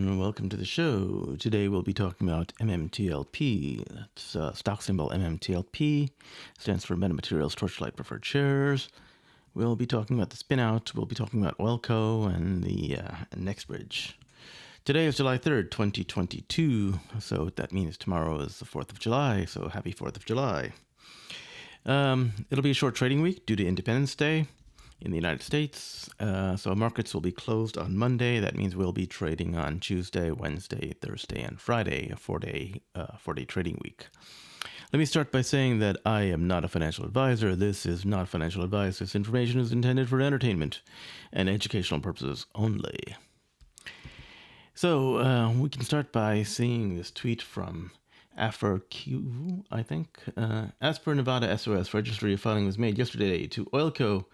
and welcome to the show. Today we'll be talking about MMTLP. That's stock symbol MMTLP. Stands for Metamaterials Torchlight Preferred Shares. We'll be talking about the spinout. We'll be talking about OilCo and the NextBridge. Today is July 3rd, 2022. So that means tomorrow is the 4th of July. So happy 4th of July. It'll be a short trading week due to Independence Day in the United States. So markets will be closed on Monday. That means we'll be trading on Tuesday, Wednesday, Thursday, and Friday, a four-day trading week. Let me start by saying that I am not a financial advisor. This is not financial advice. This information is intended for entertainment and educational purposes only. So we can start by seeing this tweet from AFRQ, I think. As per Nevada SOS, registry of filing was made yesterday to OilCo,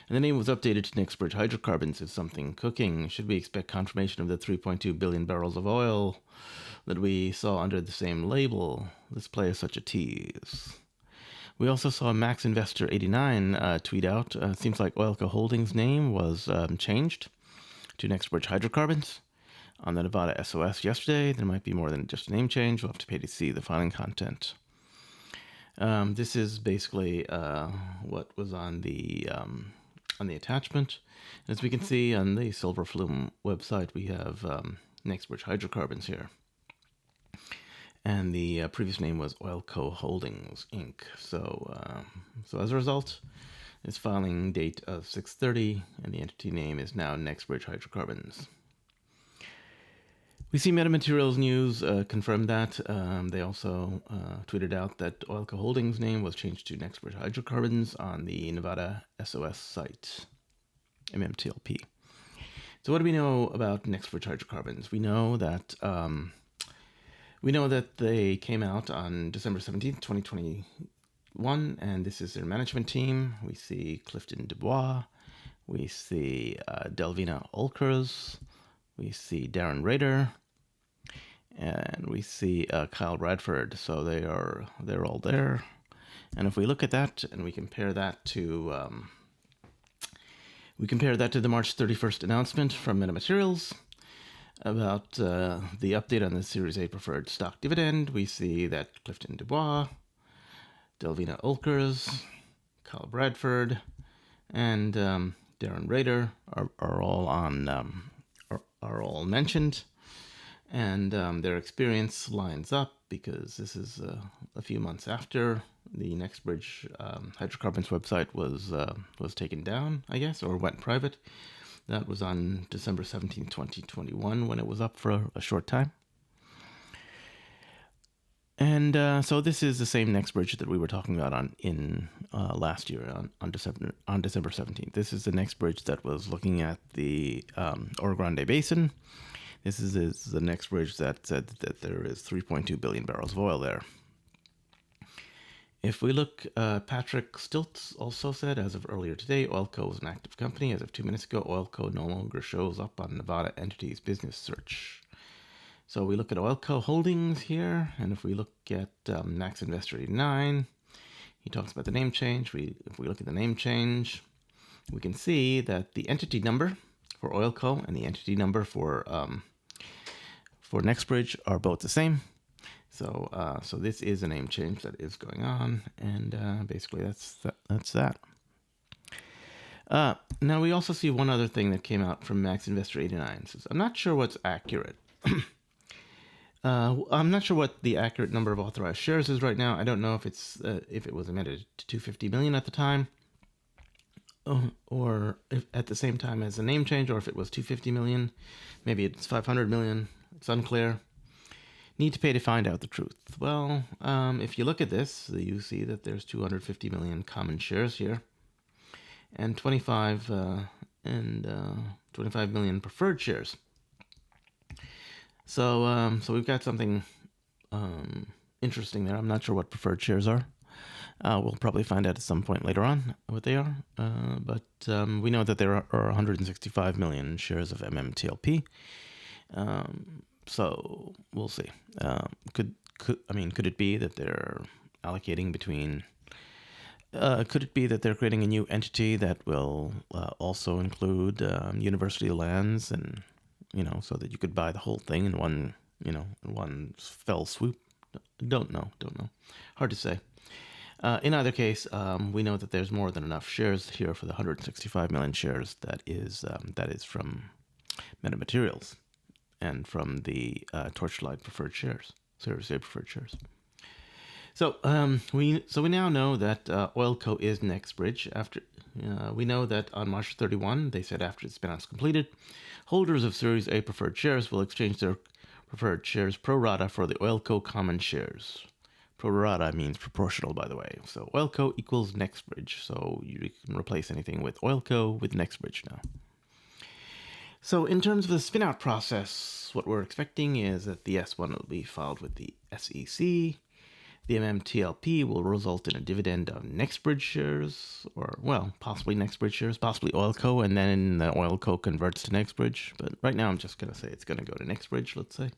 and the name was updated to NextBridge Hydrocarbons. Is something cooking? Should we expect confirmation of the 3.2 billion barrels of oil that we saw under the same label? This play is such a tease. We also saw Max Investor 89 tweet out, seems like OilCo Holdings' name was changed to NextBridge Hydrocarbons on the Nevada SOS yesterday. There might be more than just a name change. We'll have to pay to see the filing content. This is basically what was on the attachment. As we can see on the Silver Flume website, we have NextBridge Hydrocarbons here. And the previous name was OilCo Holdings, Inc. So as a result, its filing date of 6/30, and the entity name is now NextBridge Hydrocarbons. We see Metamaterials News confirm that. They also tweeted out that OilCo Holdings' name was changed to NextBridge Hydrocarbons on the Nevada SOS site, MMTLP. So what do we know about NextBridge Hydrocarbons? We know that they came out on December 17th, 2021, and this is their management team. We see Clifton Dubois. We see Delvina Olkers. We see Darren Rader, and we see Kyle Bradford. So they're all there. And if we look at that and we compare that to the March 31st announcement from Metamaterials about the update on the Series A preferred stock dividend, we see that Clifton Dubois, Delvina Olkers, Kyle Bradford, and Darren Rader are all on. Are all mentioned, and their experience lines up because this is a few months after the NextBridge Hydrocarbons website was taken down, I guess, or went private. That was on December 17, 2021, when it was up for a short time. And so this is the same NextBridge that we were talking about last year on December 17th. This is the NextBridge that was looking at the Oro Grande Basin. This is the NextBridge that said that there is 3.2 billion barrels of oil there. If we look, Patrick Stiltz also said, as of earlier today, OilCo is an active company. As of 2 minutes ago, OilCo no longer shows up on Nevada Entities Business Search. So we look at OilCo Holdings here, and if we look at Max Investor 89, he talks about the name change. If we look at the name change, we can see that the entity number for OilCo and the entity number for NextBridge are both the same. So this is a name change that is going on, and basically that's that. Now we also see one other thing that came out from Max Investor 89. It says, I'm not sure what's accurate. I'm not sure what the accurate number of authorized shares is right now. I don't know if it was amended to 250 million at the time, or if at the same time as the name change, or if it was 250 million. Maybe it's 500 million. It's unclear. Need to pay to find out the truth. Well, if you look at this, you see that there's 250 million common shares here, and 25 million preferred shares. So we've got something interesting there. I'm not sure what preferred shares are. We'll probably find out at some point later on what they are. But we know that there are 165 million shares of MMTLP. So we'll see. Could it be that they're allocating between? Could it be that they're creating a new entity that will also include university lands and so that you could buy the whole thing in one fell swoop. Don't know. Hard to say. In either case, we know that there's more than enough shares here for the 165 million shares that is from Metamaterials and from the Torchlight preferred shares, Series A preferred shares. So we now know that OilCo is NextBridge. After we know that on March 31, they said after the spinout is completed, holders of Series A preferred shares will exchange their preferred shares pro rata for the OilCo common shares. Pro rata means proportional, by the way. So OilCo equals NextBridge. So you can replace anything with OilCo with NextBridge now. So in terms of the spinout process, what we're expecting is that the S1 will be filed with the SEC. The MMTLP will result in a dividend of NextBridge shares, or, well, possibly NextBridge shares, possibly OilCo, and then the OilCo converts to NextBridge. But right now I'm just going to say it's going to go to NextBridge, let's say.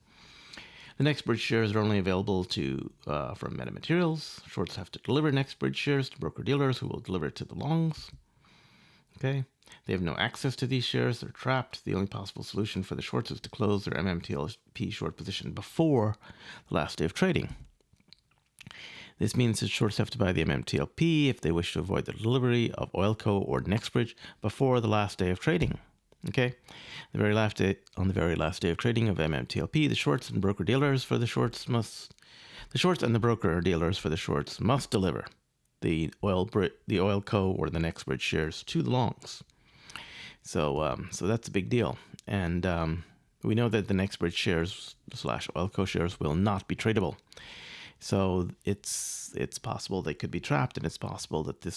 The NextBridge shares are only available from Metamaterials. Shorts have to deliver NextBridge shares to broker-dealers who will deliver it to the longs. Okay. They have no access to these shares. They're trapped. The only possible solution for the shorts is to close their MMTLP short position before the last day of trading. This means that shorts have to buy the MMTLP if they wish to avoid the delivery of OilCo or NextBridge before the last day of trading. Okay, on the very last day of trading of MMTLP, the shorts and the broker dealers for the shorts must deliver the OilCo or the NextBridge shares to the longs. So that's a big deal, and we know that the NextBridge shares / OilCo shares will not be tradable. So it's possible they could be trapped, and it's possible that the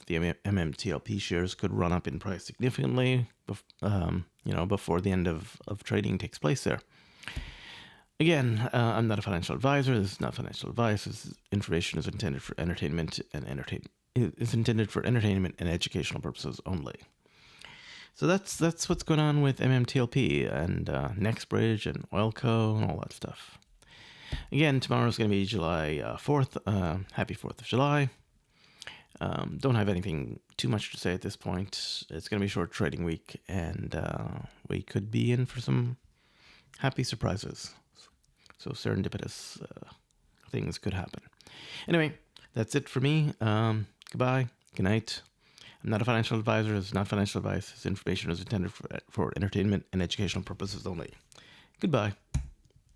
MMTLP shares could run up in price significantly, before the end of trading takes place there. Again, I'm not a financial advisor. This is not financial advice. This information is intended for entertainment and educational purposes only. So that's what's going on with MMTLP and NextBridge and OilCo and all that stuff. Again, tomorrow is going to be July 4th. Happy 4th of July. Don't have anything too much to say at this point. It's going to be a short trading week, and we could be in for some happy surprises. So serendipitous things could happen. Anyway, that's it for me. Goodbye. Good night. I'm not a financial advisor. It's not financial advice. This information is intended for entertainment and educational purposes only. Goodbye.